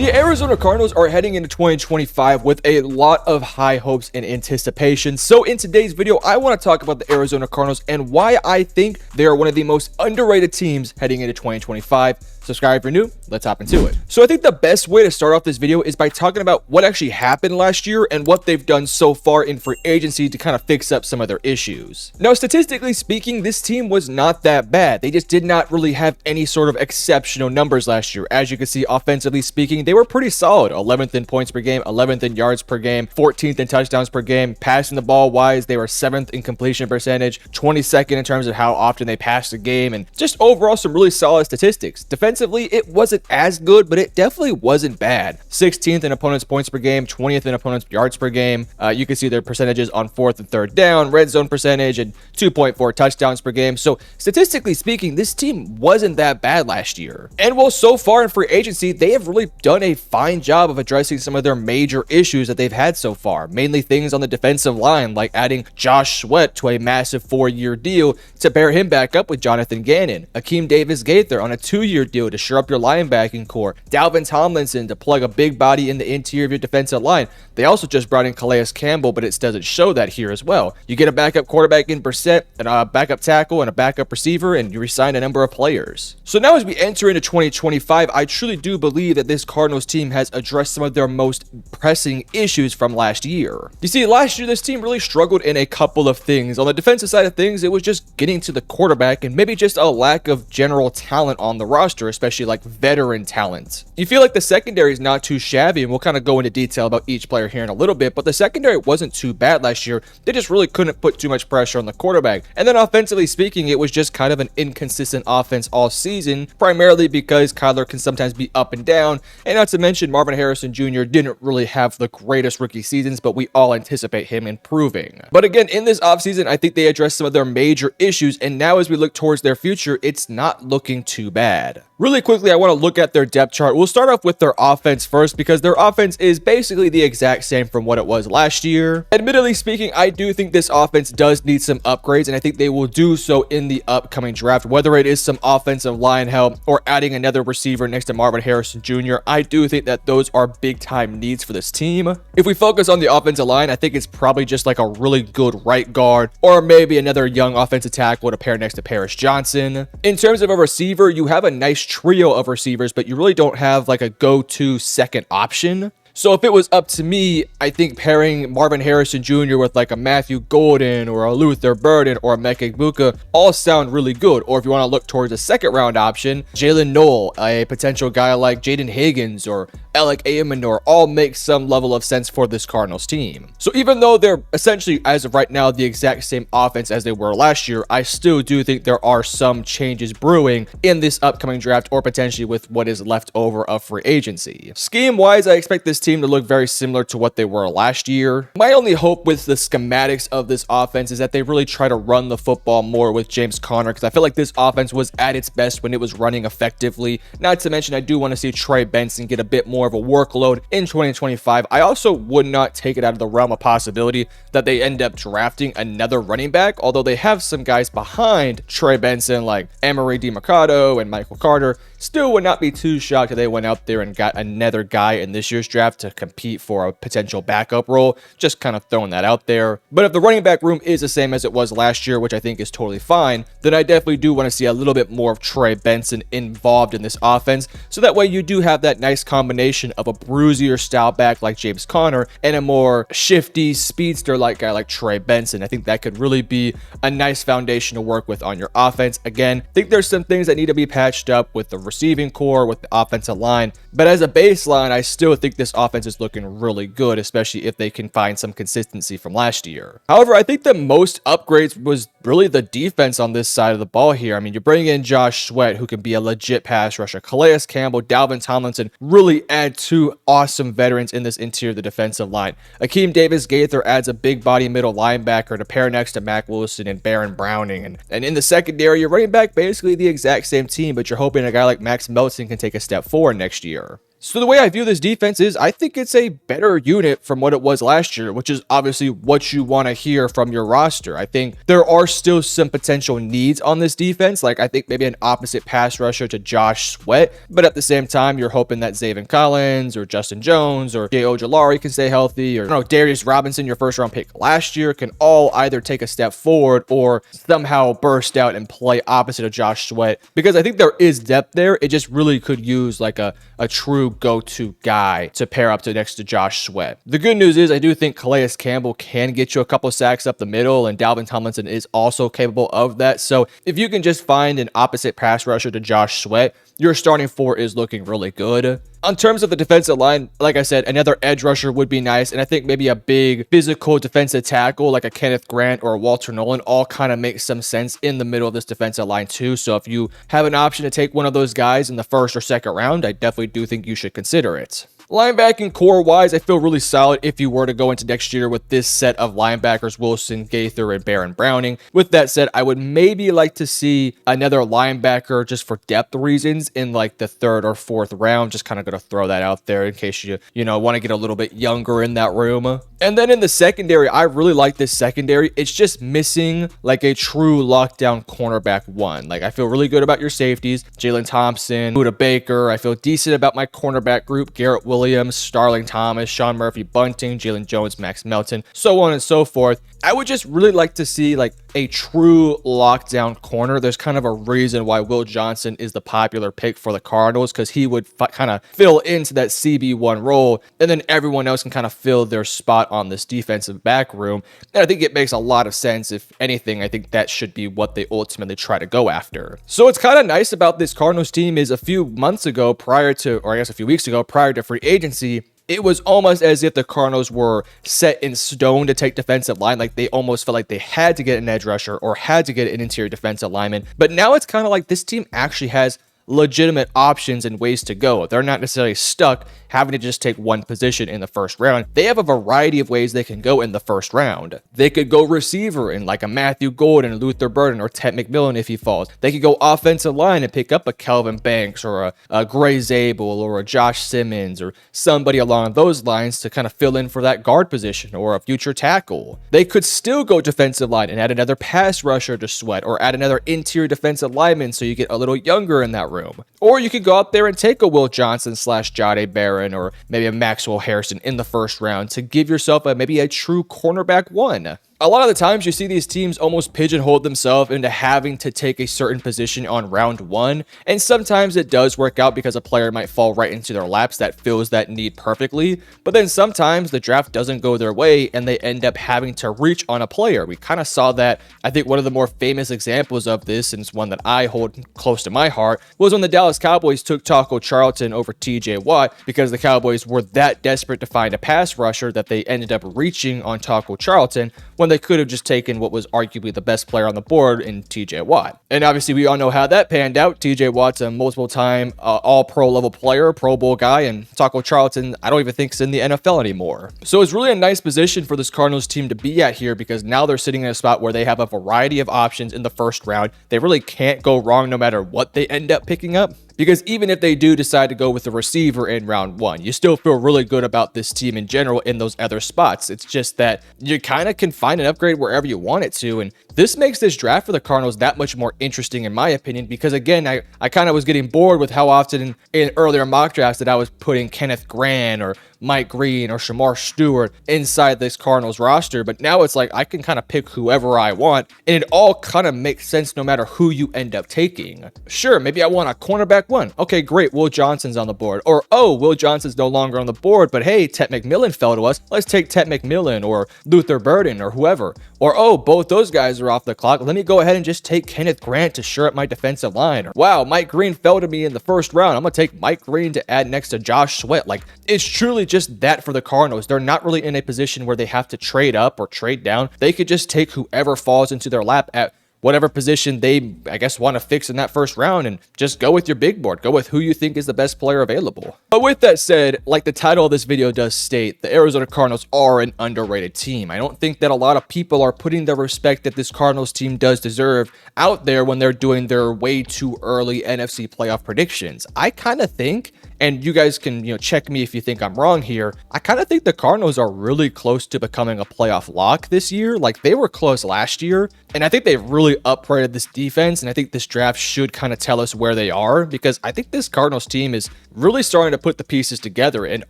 The Arizona Cardinals are heading into 2025 with a lot of high hopes and anticipation. So in today's video, I want to talk about the Arizona Cardinals and why I think they are one of the most underrated teams heading into 2025. Subscribe if you're new. Let's hop into it. So I think the best way to start off this video is by talking about what actually happened last year and what they've done so far in free agency to kind of fix up some of their issues. Now, statistically speaking, this team was not that bad. They just did not really have any sort of exceptional numbers last year. As you can see, offensively speaking, they were pretty solid. 11th in points per game, 11th in yards per game, 14th in touchdowns per game. Passing the ball wise, they were 7th in completion percentage, 22nd in terms of how often they passed the game, and just overall some really solid statistics. Defensively, it wasn't as good, but it definitely wasn't bad. 16th in opponents' points per game, 20th in opponents' yards per game. You can see their percentages on 4th and 3rd down, red zone percentage, and 2.4 touchdowns per game. So statistically speaking, this team wasn't that bad last year. And well, so far in free agency, they have really done a fine job of addressing some of their major issues that they've had so far. Mainly things on the defensive line, like adding Josh Sweat to a massive 4-year deal to pair him back up with Jonathan Gannon. Akeem Davis-Gaither on a 2-year deal to shore up your linebacking core. Dalvin Tomlinson to plug a big body in the interior of your defensive line. They also just brought in Calais Campbell, but it doesn't show that here as well. You get a backup quarterback in Brissett, and a backup tackle, and a backup receiver, and you re-sign a number of players. So now as we enter into 2025, I truly do believe that this Cardinals team has addressed some of their most pressing issues from last year. You see, last year this team really struggled in a couple of things. On the defensive side of things, it was just getting to the quarterback and maybe just a lack of general talent on the roster, especially like veteran talent. You feel like the secondary is not too shabby, and we'll kind of go into detail about each player here in a little bit, but the secondary wasn't too bad last year. They just really couldn't put too much pressure on the quarterback. And then offensively speaking, it was just kind of an inconsistent offense all season, primarily because Kyler can sometimes be up and down, and not to mention Marvin Harrison Jr. didn't really have the greatest rookie seasons, but we all anticipate him improving. But again, in this offseason, I think they addressed some of their major issues, and now as we look towards their future, it's not looking too bad. Really quickly, I want to look at their depth chart. We'll start off with their offense first because their offense is basically the exact same from what it was last year. Admittedly speaking, I do think this offense does need some upgrades, and I think they will do so in the upcoming draft, whether it is some offensive line help or adding another receiver next to Marvin Harrison Jr. I do think that those are big time needs for this team. If we focus on the offensive line, I think it's probably just like a really good right guard or maybe another young offensive tackle to pair next to Paris Johnson. In terms of a receiver, you have a nice trio of receivers, but you really don't have like a go-to second option. So if it was up to me, I think pairing Marvin Harrison Jr. with like a Matthew Golden or a Luther Burden or a Mekhi Buka all sound really good. Or if you want to look towards a second round option, Jalen Noel, a potential guy like Jaden Higgins or Alec Amenor all make some level of sense for this Cardinals team. So even though they're essentially, as of right now, the exact same offense as they were last year, I still do think there are some changes brewing in this upcoming draft or potentially with what is left over of free agency. Scheme-wise, I expect this team to look very similar to what they were last year. My only hope with the schematics of this offense is that they really try to run the football more with James Conner, because I feel like this offense was at its best when it was running effectively. Not to mention, I do want to see Trey Benson get a bit more of a workload in 2025. I also would not take it out of the realm of possibility that they end up drafting another running back, although they have some guys behind Trey Benson like Emery DeMarcado and Michael Carter. Still would not be too shocked if they went out there and got another guy in this year's draft to compete for a potential backup role. Just kind of throwing that out there. But if the running back room is the same as it was last year, which I think is totally fine, then I definitely do want to see a little bit more of Trey Benson involved in this offense. So that way you do have that nice combination of a bruisier style back like James Conner and a more shifty speedster like guy like Trey Benson. I think that could really be a nice foundation to work with on your offense. Again, I think there's some things that need to be patched up with the receiving core, with the offensive line, but as a baseline, I still think this offense is looking really good, especially if they can find some consistency from last year. However, I think the most upgrades was really the defense on this side of the ball here. I mean, you bring in Josh Sweat, who can be a legit pass rusher. Calais Campbell, Dalvin Tomlinson really add two awesome veterans in this interior of the defensive line. Akeem Davis-Gaither adds a big body middle linebacker to pair next to Mac Wilson and Baron Browning. And in the secondary, you're running back basically the exact same team, but you're hoping a guy like Max Melton can take a step forward next year. So the way I view this defense is I think it's a better unit from what it was last year, which is obviously what you want to hear from your roster. I think there are still some potential needs on this defense. Like I think maybe an opposite pass rusher to Josh Sweat, but at the same time, you're hoping that Zaven Collins or Justin Jones or Jay Ojulari can stay healthy, or Darius Robinson, your first round pick last year, can all either take a step forward or somehow burst out and play opposite of Josh Sweat, because I think there is depth there. It just really could use like a true go-to guy to pair up to next to Josh Sweat. The good news is I do think Calais Campbell can get you a couple sacks up the middle, and Dalvin Tomlinson is also capable of that. So if you can just find an opposite pass rusher to Josh Sweat, your starting four is looking really good. On terms of the defensive line, like I said, another edge rusher would be nice, and I think maybe a big physical defensive tackle like a Kenneth Grant or a Walter Nolan all kind of makes some sense in the middle of this defensive line too. So if you have an option to take one of those guys in the first or second round, I definitely do think you should consider it. Linebacking core wise, I feel really solid if you were to go into next year with this set of linebackers, Wilson, Gaither, and Baron Browning. With that said, I would maybe like to see another linebacker just for depth reasons in like the third or fourth round. Just kind of going to throw that out there in case you want to get a little bit younger in that room. And then in the secondary, I really like this secondary. It's just missing like a true lockdown cornerback one. Like I feel really good about your safeties, Jalen Thompson, Buda Baker. I feel decent about my cornerback group, Garrett Williams, Starling Thomas, Sean Murphy Bunting, Jalen Jones, Max Melton, so on and so forth. I would just really like to see like a true lockdown corner. There's kind of a reason why Will Johnson is the popular pick for the Cardinals, because he would kind of fill into that CB1 role, and then everyone else can kind of fill their spot on this defensive back room. And I think it makes a lot of sense. If anything, I think that should be what they ultimately try to go after. So what's kind of nice about this Cardinals team is a few weeks ago prior to free agency, it was almost as if the Cardinals were set in stone to take defensive line. Like they almost felt like they had to get an edge rusher or had to get an interior defensive lineman. But now it's kind of like this team actually has legitimate options and ways to go. They're not necessarily stuck having to just take one position in the first round. They have a variety of ways they can go in the first round. They could go receiver in like a Matthew Golden, Luther Burden, or Ted McMillan if he falls. They could go offensive line and pick up a Kelvin Banks or a Gray Zabel or a Josh Simmons or somebody along those lines to kind of fill in for that guard position or a future tackle. They could still go defensive line and add another pass rusher to Sweat, or add another interior defensive lineman so you get a little younger in that room. Or you could go out there and take a Will Johnson / Jahdae Barron or maybe a Maxwell Harrison in the first round to give yourself maybe a true cornerback one. A lot of the times you see these teams almost pigeonhole themselves into having to take a certain position on round one, and sometimes it does work out because a player might fall right into their laps that fills that need perfectly, but then sometimes the draft doesn't go their way and they end up having to reach on a player. We kind of saw that. I think one of the more famous examples of this, and it's one that I hold close to my heart, was when the Dallas Cowboys took Taco Charlton over TJ Watt, because the Cowboys were that desperate to find a pass rusher that they ended up reaching on Taco Charlton when they could have just taken what was arguably the best player on the board in TJ Watt. And obviously we all know how that panned out. TJ Watt's a multiple time all-pro level player, Pro Bowl guy, and Taco Charlton I don't even think is in the NFL anymore. So it's really a nice position for this Cardinals team to be at here, because now they're sitting in a spot where they have a variety of options in the first round. They really can't go wrong no matter what they end up picking up. Because even if they do decide to go with a receiver in round one, you still feel really good about this team in general in those other spots. It's just that you kind of can find an upgrade wherever you want it to. And this makes this draft for the Cardinals that much more interesting, in my opinion, because again, I kind of was getting bored with how often in earlier mock drafts that I was putting Kenneth Grant or Mike Green or Shamar Stewart inside this Cardinals roster. But now it's like I can kind of pick whoever I want, and it all kind of makes sense no matter who you end up taking. Sure, maybe I want a cornerback one. Okay, great. Will Johnson's on the board. Or, oh, Will Johnson's no longer on the board, but hey, Ted McMillan fell to us. Let's take Ted McMillan or Luther Burden or whoever. Or, oh, both those guys are off the clock. Let me go ahead and just take Kenneth Grant to shore up my defensive line. Or, wow, Mike Green fell to me in the first round. I'm going to take Mike Green to add next to Josh Sweat. Like, it's truly just that for the Cardinals. They're not really in a position where they have to trade up or trade down. They could just take whoever falls into their lap at whatever position they, I guess, want to fix in that first round, and just go with your big board. Go with who you think is the best player available. But with that said, like the title of this video does state, the Arizona Cardinals are an underrated team. I don't think that a lot of people are putting the respect that this Cardinals team does deserve out there when they're doing their way too early NFC playoff predictions. I kind of think and you guys can, check me if you think I'm wrong here, I kind of think the Cardinals are really close to becoming a playoff lock this year. Like, they were close last year, and I think they've really upgraded this defense, and I think this draft should kind of tell us where they are, because I think this Cardinals team is really starting to put the pieces together, and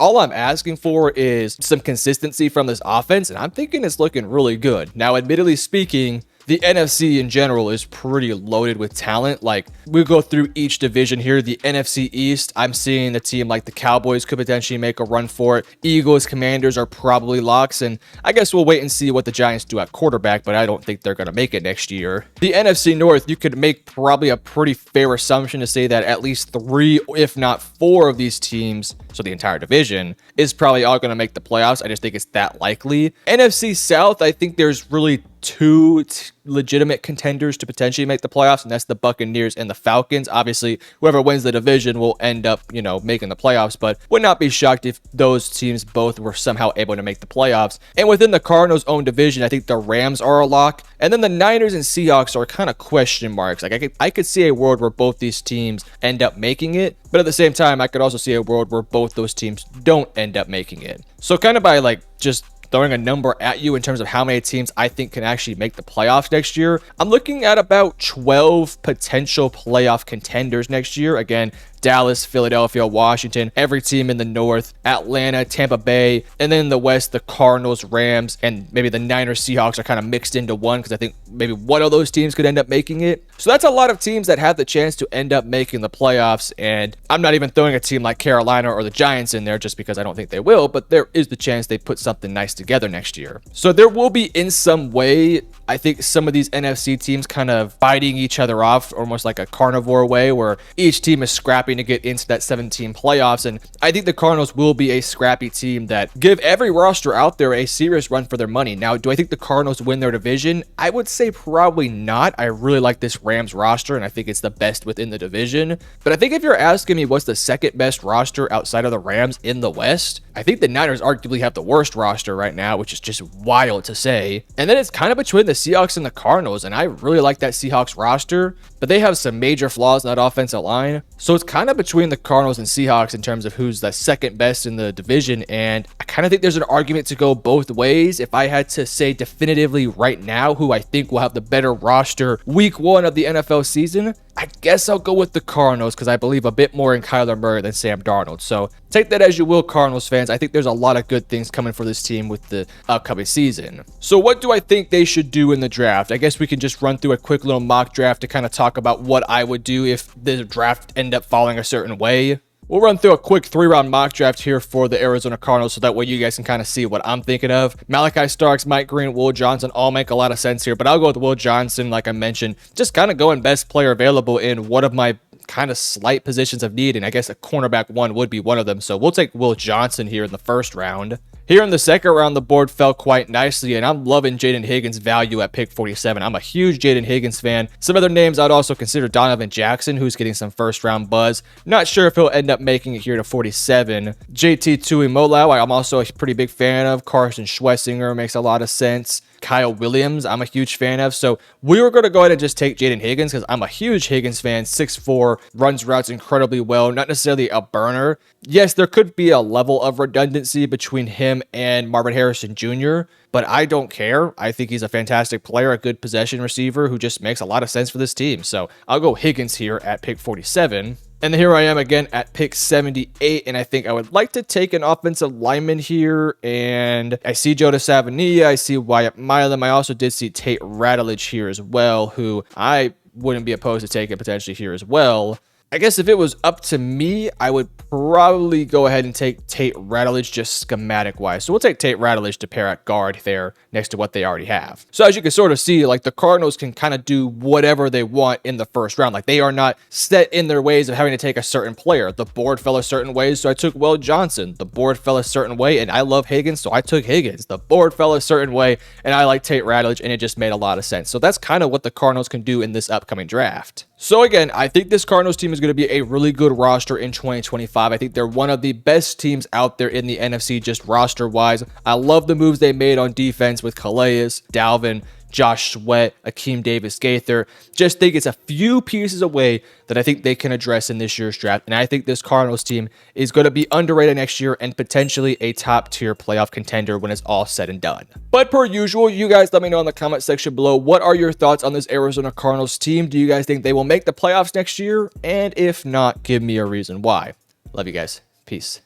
all I'm asking for is some consistency from this offense, and I'm thinking it's looking really good. Now, admittedly speaking, the NFC in general is pretty loaded with talent. Like, we'll go through each division here. The NFC East, I'm seeing a team like the Cowboys could potentially make a run for it. Eagles, Commanders are probably locks, and I guess we'll wait and see what the Giants do at quarterback, but I don't think they're going to make it next year. The NFC North, you could make probably a pretty fair assumption to say that at least 3, if not 4 of these teams, so the entire division, is probably all going to make the playoffs. I just think it's that likely. NFC South, I think there's really 2 legitimate contenders to potentially make the playoffs, and that's the Buccaneers and the Falcons. Obviously, whoever wins the division will end up, making the playoffs, but would not be shocked if those teams both were somehow able to make the playoffs. And within the Cardinals' own division, I think the Rams are a lock, and then the Niners and Seahawks are kind of question marks. Like, I could see a world where both these teams end up making it, but at the same time, I could also see a world where both those teams don't end up making it. So kind of by just throwing a number at you in terms of how many teams I think can actually make the playoffs next year, I'm looking at about 12 potential playoff contenders next year. Again, Dallas, Philadelphia, Washington, every team in the North, Atlanta, Tampa Bay, and then in the West, the Cardinals, Rams, and maybe the Niners, Seahawks are kind of mixed into one, because I think maybe one of those teams could end up making it. So that's a lot of teams that have the chance to end up making the playoffs, and I'm not even throwing a team like Carolina or the Giants in there just because I don't think they will, but there is the chance they put something nice together next year. So there will be, in some way, I think some of these NFC teams kind of fighting each other off, almost like a carnivore way, where each team is scrapping to get into that 17 playoffs. And I think the Cardinals will be a scrappy team that give every roster out there a serious run for their money. Now, do I think the Cardinals win their division? I would say probably not. I really like this Rams roster, and I think it's the best within the division. But I think if you're asking me what's the second best roster outside of the Rams in the West, I think the Niners arguably have the worst roster right now, which is just wild to say. And then it's kind of between the Seahawks and the Cardinals, and I really like that Seahawks roster, but they have some major flaws in that offensive line. So it's kind of between the Cardinals and Seahawks in terms of who's the second best in the division, and I kind of think there's an argument to go both ways. If I had to say definitively right now who I think will have the better roster week 1 of the NFL season, I guess I'll go with the Cardinals, because I believe a bit more in Kyler Murray than Sam Darnold. So take that as you will, Cardinals fans. I think there's a lot of good things coming for this team with the upcoming season. So what do I think they should do in the draft? I guess we can just run through a quick little mock draft to kind of talk about what I would do if the draft ended up falling a certain way. We'll run through a quick 3-round mock draft here for the Arizona Cardinals, so that way you guys can kind of see what I'm thinking of. Malachi Starks, Mike Green, Will Johnson all make a lot of sense here, but I'll go with Will Johnson, like I mentioned, just kind of going best player available in one of my kind of slight positions of need, and I guess a cornerback 1 would be one of them. So we'll take Will Johnson here in the first round. Here in the second round, the board fell quite nicely, and I'm loving Jaden Higgins' value at pick 47. I'm a huge Jaden Higgins fan. Some other names I'd also consider Donovan Jackson, who's getting some first-round buzz. Not sure if he'll end up making it here to 47. JT Tuimoloau, I'm also a pretty big fan of. Carson Schwessinger makes a lot of sense. Kyle Williams, I'm a huge fan of. So we were going to go ahead and just take Jaden Higgins, because I'm a huge Higgins fan. 6'4", runs routes incredibly well, not necessarily a burner. Yes, there could be a level of redundancy between him and Marvin Harrison Jr., but I don't care. I think he's a fantastic player, a good possession receiver who just makes a lot of sense for this team. So I'll go Higgins here at pick 47. And here I am again at pick 78, and I think I would like to take an offensive lineman here, and I see Joe Savania, I see Wyatt Milam, I also did see Tate Ratledge here as well, who I wouldn't be opposed to taking potentially here as well. I guess if it was up to me, I would probably go ahead and take Tate Ratledge just schematic-wise. So we'll take Tate Ratledge to pair at guard there next to what they already have. So as you can sort of see, like, the Cardinals can kind of do whatever they want in the first round. Like, they are not set in their ways of having to take a certain player. The board fell a certain way, so I took Will Johnson. The board fell a certain way, and I love Higgins, so I took Higgins. The board fell a certain way, and I like Tate Ratledge, and it just made a lot of sense. So that's kind of what the Cardinals can do in this upcoming draft. So again, I think this Cardinals team is going to be a really good roster in 2025. I think they're one of the best teams out there in the NFC, just roster-wise. I love the moves they made on defense with Calais, Dalvin, Josh Sweat, Akeem Davis-Gaither. Just think it's a few pieces away that I think they can address in this year's draft. And I think this Cardinals team is going to be underrated next year and potentially a top-tier playoff contender when it's all said and done. But per usual, you guys let me know in the comment section below, what are your thoughts on this Arizona Cardinals team? Do you guys think they will make the playoffs next year? And if not, give me a reason why. Love you guys. Peace.